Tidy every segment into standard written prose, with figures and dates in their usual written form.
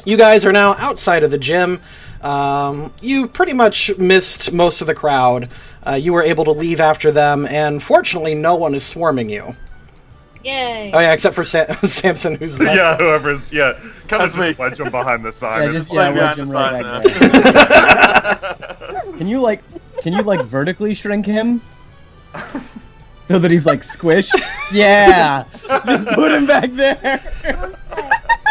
You guys are now outside of the gym. You pretty much missed most of the crowd. You were able to leave after them, and fortunately, no one is swarming you. Yay! Oh yeah, except for Samson, who's left. Yeah, whoever's kind of me. just wedge him behind the sign. Yeah, or just something. wedge him right back there. Can you vertically shrink him? So that he's like squished? Yeah! Just put him back there!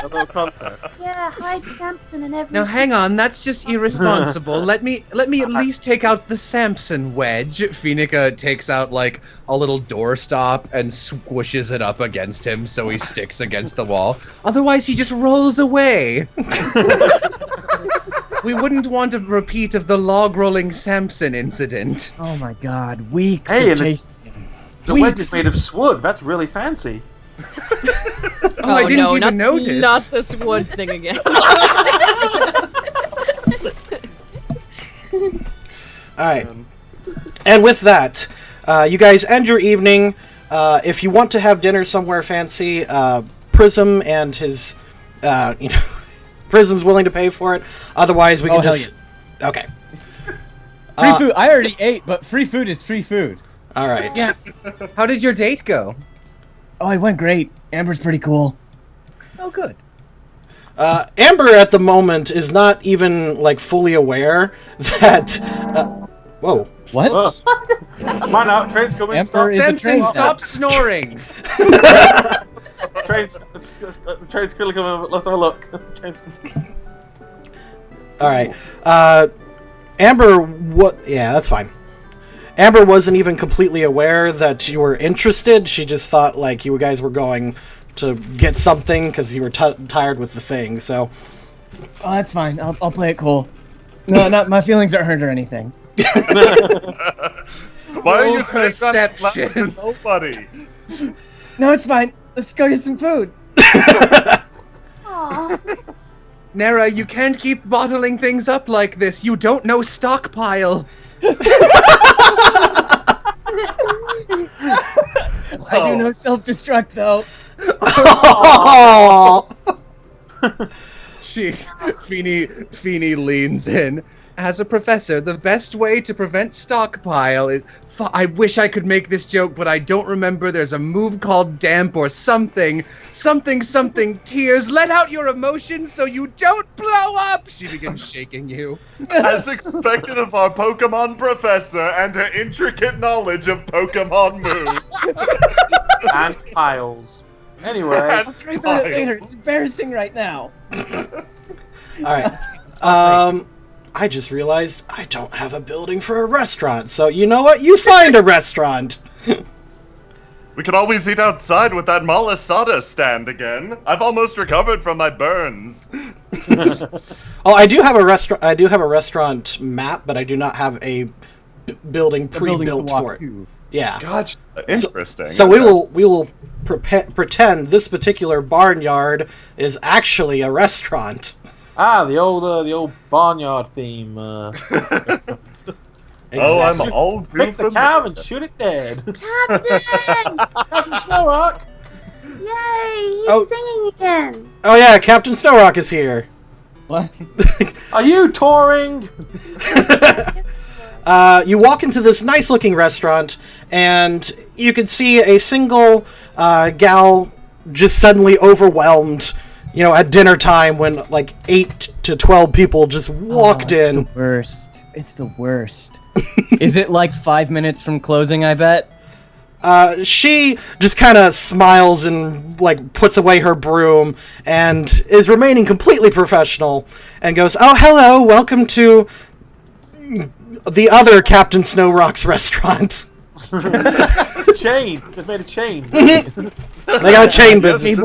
A little contest. Yeah, hide Samson and everything. Now hang on, that's just irresponsible. let me at least take out the Samson wedge. Phoenica takes out like a little doorstop and squishes it up against him so he sticks against the wall. Otherwise he just rolls away. We wouldn't want a repeat of the log rolling Samson incident. Oh my god, weeks Hey, of and chasing him. The wedge is made of sword. That's really fancy. Oh, I didn't no, even notice. Not this wood thing again. Alright. And with that, you guys end your evening. If you want to have dinner somewhere fancy, Prism and his, Prism's willing to pay for it. Otherwise, we can just... Yeah. Okay. Free food. I already ate, but free food is free food. Alright. Yeah. How did your date go? Oh, it went great. Amber's pretty cool. Oh, good. Amber at the moment is not even, like, fully aware that... whoa. What? Mine out. Train's coming. Emperor Stop. is a Samson, train stop snoring! Train's clearly coming. Let's have a look. Train's coming. Alright. Amber, what? Yeah, that's fine. Amber wasn't even completely aware that you were interested. She just thought, like, you guys were going to get something because you were tired with the thing, so... Oh, that's fine. I'll play it cool. No, not my feelings aren't hurt or anything. Why are you saying perception? that to nobody? No, it's fine. Let's go get some food. Aw. Nera, you can't keep bottling things up like this. You don't know stockpile. I do no self-destruct, though. Feeny leans in. As a professor, the best way to prevent stockpile is... I wish I could make this joke, but I don't remember. There's a move called damp or something. Something tears. Let out your emotions so you don't blow up! She begins shaking you. As expected of our Pokemon professor and her intricate knowledge of Pokemon moves. And piles. Anyway. I'll try about it later. It's embarrassing right now. Alright. I just realized I don't have a building for a restaurant, so you know what? You find a restaurant! We could always eat outside with that Malasada stand again. I've almost recovered from my burns. Oh, I do have a restaurant. I do have a restaurant map, but I do not have a building pre-built for it. Yeah. Gosh, interesting. So we will pretend this particular barnyard is actually a restaurant. Ah, the old barnyard theme. Exactly. Oh, I'm all Pick the cow and shoot it dead. Captain! Captain Snowrock! Yay! Oh. He's singing again. Oh yeah, Captain Snowrock is here. What? Are you touring? You walk into this nice-looking restaurant, and you can see a single gal just suddenly overwhelmed. You know, at dinner time when like 8 to 12 people just walked in. It's the worst. It's the worst. Is it like 5 minutes from closing, I bet? She just kind of smiles and like puts away her broom and is remaining completely professional and goes, "Oh, hello, welcome to the other Captain Snowrock's restaurant." Chain. They've made a chain. They got a chain business.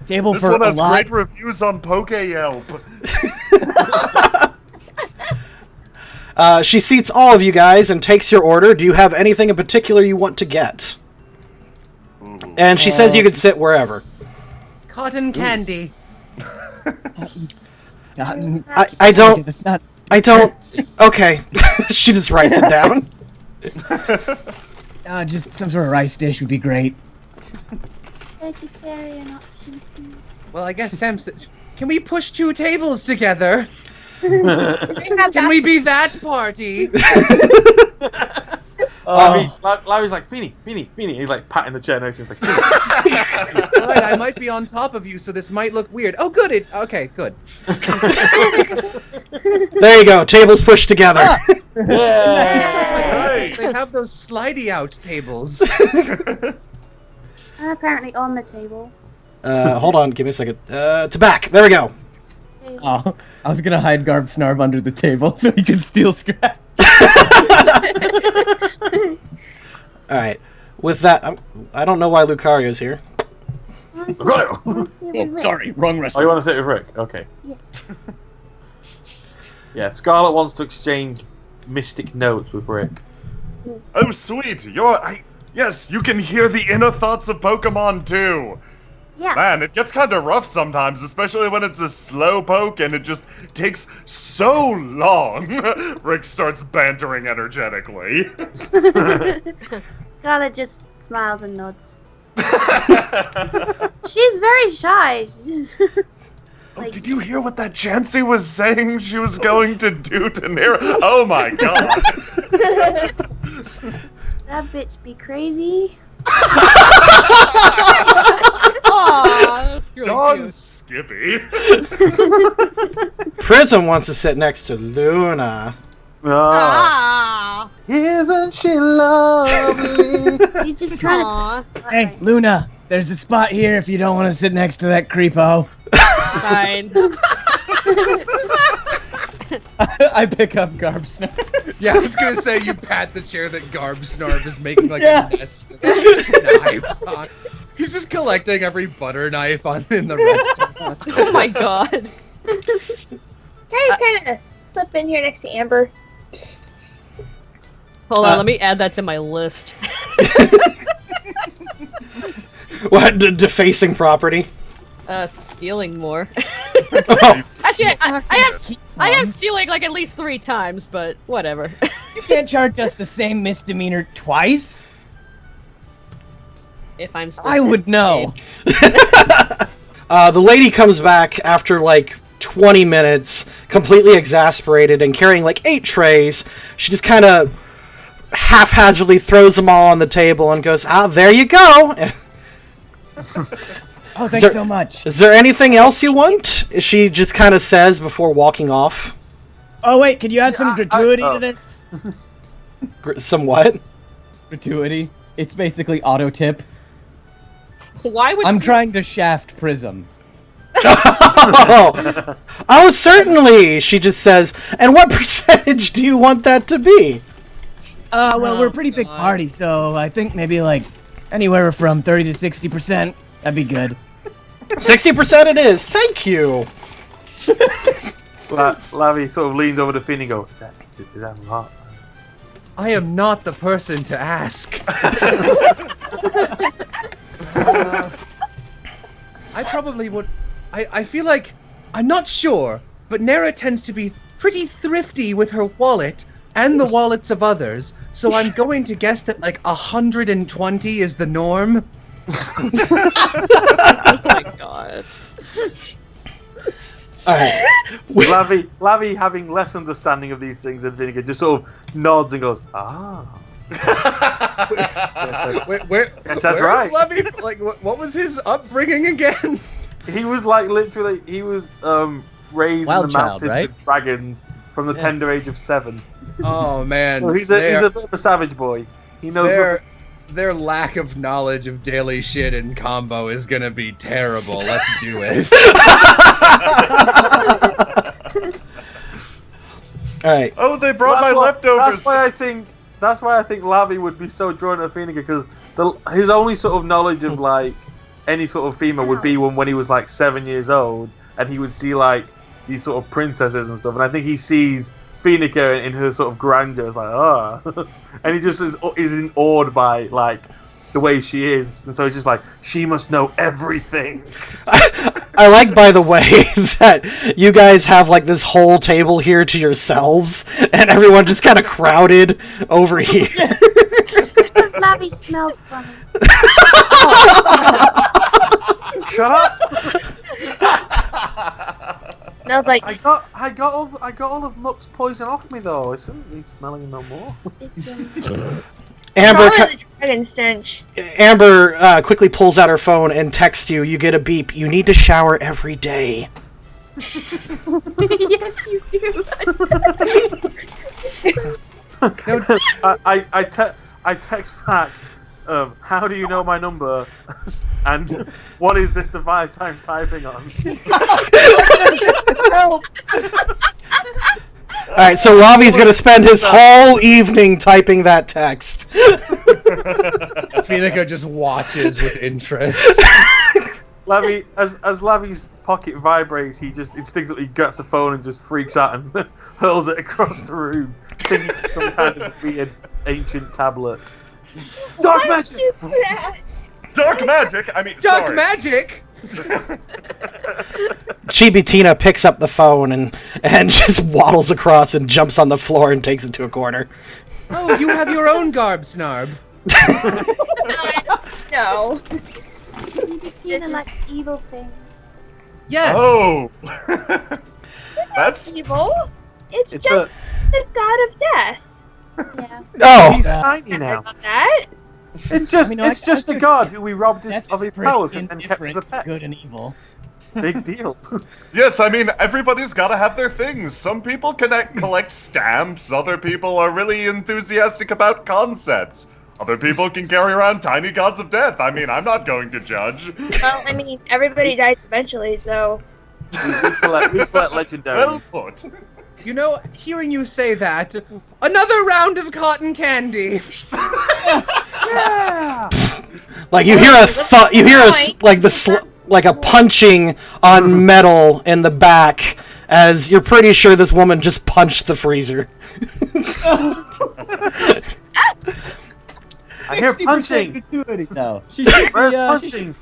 Table This for one a has lot. great reviews on Poke-Yelp. She seats all of you guys and takes your order. Do you have anything in particular you want to get? And she says you can sit wherever. Cotton candy. I don't... That's not... I don't... Okay. She just writes it down. Just some sort of rice dish would be great. Vegetarian option. Well, I guess Samson... Can we push 2 tables together? They have Can we be that party? Lavi's like, Feeny. He's like patting the chair next to him. He's like, Alright, I might be on top of you, so this might look weird. Oh, good. Okay, good. There you go. Tables pushed together. yeah. They have those slidey out tables. I'm apparently on the table. Hold on. Give me a second. To back. There we go. Oh, I was gonna hide Garb Snarb under the table so he could steal scraps. All right. With that, I don't know why Lucario's here. Got it. Oh, sorry, wrong Oh, you restaurant. want to sit with Rick? Okay. Yeah. Yeah, Scarlet wants to exchange mystic notes with Rick. Oh, sweet. Yes, you can hear the inner thoughts of Pokemon too. Yeah. Man, it gets kind of rough sometimes, especially when it's a slow poke and it just takes so long. Rick starts bantering energetically. Scarlet just smiles and nods. She's very shy. Oh, did you hear what that Chansey was saying she was going to do to Nero? Oh my god. That bitch be crazy. Aw, that's really Don cute. Skippy. Prism wants to sit next to Luna. Ah. Isn't she lovely? He's just trying Aw. to. Hey, Luna, there's a spot here if you don't want to sit next to that creepo. Fine. I pick up Garb Snarb. Yeah, I was gonna say you pat the chair that Garb Snarb is making like Yeah. a nest of knives on. He's just collecting every butter knife in the restaurant. Oh my god. Can I just kind of slip in here next to Amber? Hold on, let me add that to my list. What? Defacing property? Stealing more. Oh, Actually, I have stealing like at least 3 times, but whatever. You can't charge us the same misdemeanor twice. If I'm I specific. would know. the lady comes back after like 20 minutes, completely exasperated and carrying like 8 trays. She just kind of haphazardly throws them all on the table and goes, "Ah, there you go." Oh, thanks so much. Is there anything else you want? She just kind of says before walking off. Oh wait, could you add some gratuity to this? Some what? Gratuity. It's basically auto tip. Why would I'm trying to shaft Prism. Oh, certainly. She just says, "And what percentage do you want that to be?" Well, we're a pretty big God. party, so I think maybe like anywhere from 30 to 60%. That'd be good. 60% it is. Thank you. Lavi sort of leans over to Finn and goes, is that a lot? I am not the person to ask. I probably would. I feel like I'm not sure, but Nera tends to be pretty thrifty with her wallet and the wallets of others. So I'm going to guess that like 120 is the norm. Oh my god. Alright. Lavi, having less understanding of these things than Vinegar, just sort of nods and goes, ah. Where, Yes, that's where right. is Levy? Like, what was his upbringing again? He was like literally, he was raised Wild in the child, mountains right? with dragons from the tender age of 7. Oh man, So he's a bit of a savage boy. He knows their lack of knowledge of daily shit and combo is gonna be terrible. Let's do it. Alright. Oh, they brought my leftovers. That's why I think Lavi would be so drawn to Phoenix, because his only sort of knowledge of like any sort of female would be when he was like 7 years old, and he would see like these sort of princesses and stuff, and I think he sees Phoenica in her sort of grandeur. It's like, oh, and he just is awed by like the way she is, and so he's just like, she must know everything. I like, by the way, that you guys have like this whole table here to yourselves, and everyone just kind of crowded over here. Because Lavi smells funny. Shut up. Smells like I got all of Muck's poison off me though. I shouldn't be smelling no more. Amber, probably the dragon stench. Amber quickly pulls out her phone and texts you. You get a beep. You need to shower every day. Yes, you do. I text back. How do you know my number? And what is this device I'm typing on? Help! Alright, so Lavi's gonna spend his whole evening typing that text. Phoenica just watches with interest. Lavi, as Lavi's pocket vibrates, he just instinctively gets the phone and just freaks out and hurls it across the room, thinking it's some kind of weird ancient tablet. Dark magic! Dark magic? I mean, Dark sorry. magic! Chibi Tina picks up the phone and just waddles across and jumps on the floor and takes it to a corner. Oh, you have your own garb, Snarb. No. Tina like evil things. Yes. Oh! That's... Evil? It's It's just the god of death. Yeah. Oh! He's tiny now. About that. It's just I mean, it's just a god who we robbed Death of is his pretty powers and kept as a indifferent to pet. good and evil. Big deal. Yes, I mean, everybody's gotta have their things. Some people collect stamps, other people are really enthusiastic about concepts. Other people can carry around tiny gods of death. I mean, I'm not going to judge. Well, I mean, everybody dies eventually, so. we collect legendaries. Well put. You know, hearing you say that, another round of cotton candy. Yeah. Like you hear a thud, you hear like a punching on metal in the back as you're pretty sure this woman just punched the freezer. I hear punching. No, Where's punching?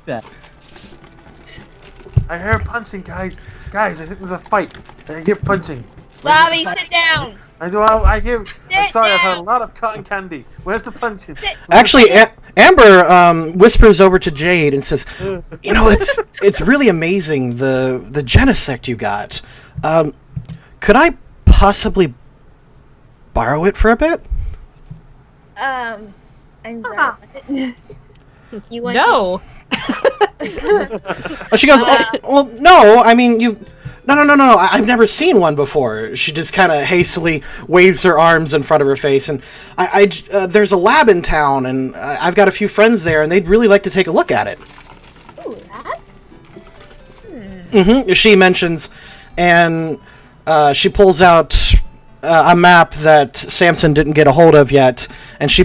I hear punching, guys. Guys, I think there's a fight. I hear punching. Lavi, sit down! I hear. I'm Sit sorry, I've had a down. lot of cotton candy. Where's the punching? Actually, Amber whispers over to Jade and says, "You know, it's really amazing the Genesect you got. Could I possibly borrow it for a bit?" I'm sorry. You want No. She goes, "Oh, well, no. I mean, you." No. I've never seen one before. She just kind of hastily waves her arms in front of her face, and there's a lab in town, and I've got a few friends there, and they'd really like to take a look at it. Ooh, that? She mentions, and she pulls out a map that Samson didn't get a hold of yet, and she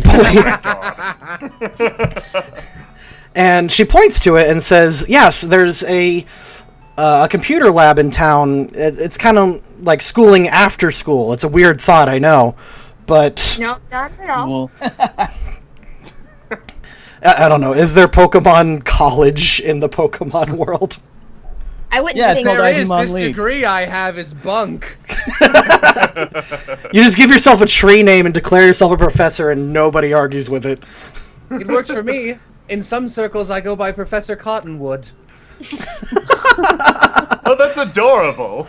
and she points to it and says, "Yes, there's a computer lab in town. It's kind of like schooling after school. It's a weird thought, I know, but No, not at all. Well, I don't know. Is there Pokemon college in the Pokemon world?" I wouldn't Yeah, it's think called There is. Digimon This League. degree I have is bunk. You just give yourself a tree name and declare yourself a professor, and nobody argues with it. It works for me. In some circles, I go by Professor Cottonwood. Oh, that's adorable.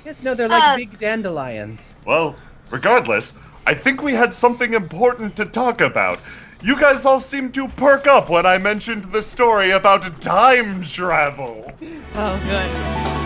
Yes, no, they're like big dandelions. Well, regardless, I think we had something important to talk about. You guys all seemed to perk up when I mentioned the story about time travel. Oh, good.